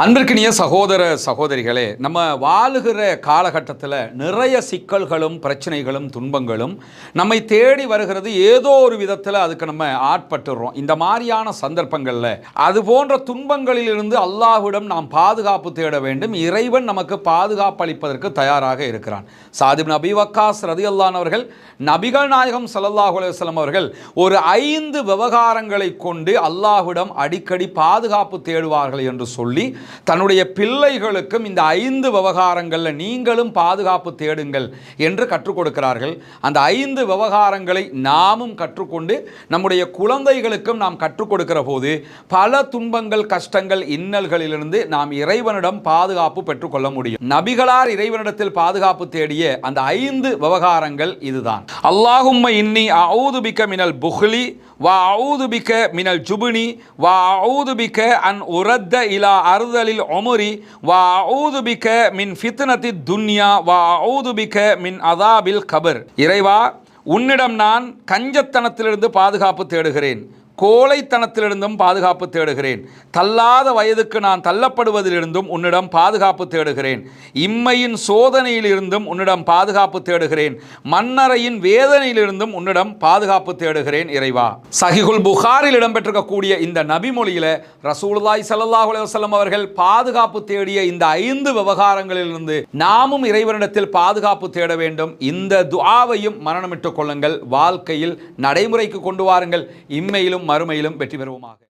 அன்பிற்கினிய சகோதர சகோதரிகளே, நம்ம வாழுகிற காலகட்டத்தில் நிறைய சிக்கல்களும் பிரச்சனைகளும் துன்பங்களும் நம்மை தேடி வருகிறது. ஏதோ ஒரு விதத்தில் அதுக்கு நம்ம ஆட்பட்டுறோம். இந்த மாதிரியான சந்தர்ப்பங்களில் அது போன்ற துன்பங்களிலிருந்து அல்லாஹ்விடம் நாம் பாதுகாப்பு தேட வேண்டும். இறைவன் நமக்கு பாதுகாப்பு அளிப்பதற்கு தயாராக இருக்கிறான். சாத் இப்னு அபீ வக்காஸ் ரலியல்லாஹு அன்ஹு அவர்கள், நபிகள் நாயகம் ஸல்லல்லாஹு அலைஹி வஸல்லம் அவர்கள் ஒரு 5 விவகாரங்களை கொண்டு அல்லாஹ்விடம் அடிக்கடி பாதுகாப்பு தேடுவார்கள் என்று சொல்லி தன்னுடைய பிள்ளைகளுக்கும் இந்த 5 விவகாரங்களில் நீங்களும் பாதுகாப்பு தேடுங்கள் என்று கற்றுக் கொடுக்கிறார்கள். அந்த 5 விவகாரங்களை நாமும் கற்றுக்கொண்டு நம்முடைய குழந்தைகளுக்கும் நாம் கற்றுக் கொடுக்கிற போது பல துன்பங்கள், கஷ்டங்கள், இன்னல்களிலிருந்து நாம் இறைவனிடம் பாதுகாப்பு பெற்றுக்கொள்ள முடியும். நபிகளார் இறைவனிடத்தில் பாதுகாப்பு தேடிய அந்த 5 விவகாரங்கள் இதுதான். அல்லாஹும்ம இன்னி அஊது பிக மினல் புஹ்லி வா அஊது பிக மினல் ஜுப்னி வா அஊது பிக அன் உரத்த இலா அர்தலில் உம்ரி வா அஊது பிக மின் ஃபித்னத்தி துன்யா வா அஊது பிக மின் அதாபில் கபர். இறைவா, உன்னிடம் நான் கஞ்சத்தனத்திலிருந்து பாதுகாப்பு தேடுகிறேன், கோழைத்தனத்திலிருந்தும் பாதுகாப்பு தேடுகிறேன், தள்ளாத வயதுக்கு நான் தள்ளப்படுவதிலிருந்தும் உன்னிடம் பாதுகாப்பு தேடுகிறேன், இம்மையின் சோதனையிலிருந்தும் உன்னிடம் பாதுகாப்பு தேடுகிறேன், மன்னரையின் வேதனையிலிருந்தும் உன்னிடம் பாதுகாப்பு தேடுகிறேன் இறைவா. சஹீஹுல் புகாரில் இடம்பெற்றிருக்கக்கூடிய இந்த நபிமொழியில ரசூலுல்லாஹி ஸல்லல்லாஹு அலைஹி வஸல்லம் அவர்கள் பாதுகாப்பு தேடிய இந்த 5 விவகாரங்களிலிருந்து நாமும் இறைவனிடத்தில் பாதுகாப்பு தேட வேண்டும். இந்த துஆவையும் மரணமிட்டுக் கொள்ளுங்கள், வாழ்க்கையில் நடைமுறைக்கு கொண்டு வாருங்கள். இம்மையிலும் மறுமையிலும் வெற்றி பெறுவோமாக.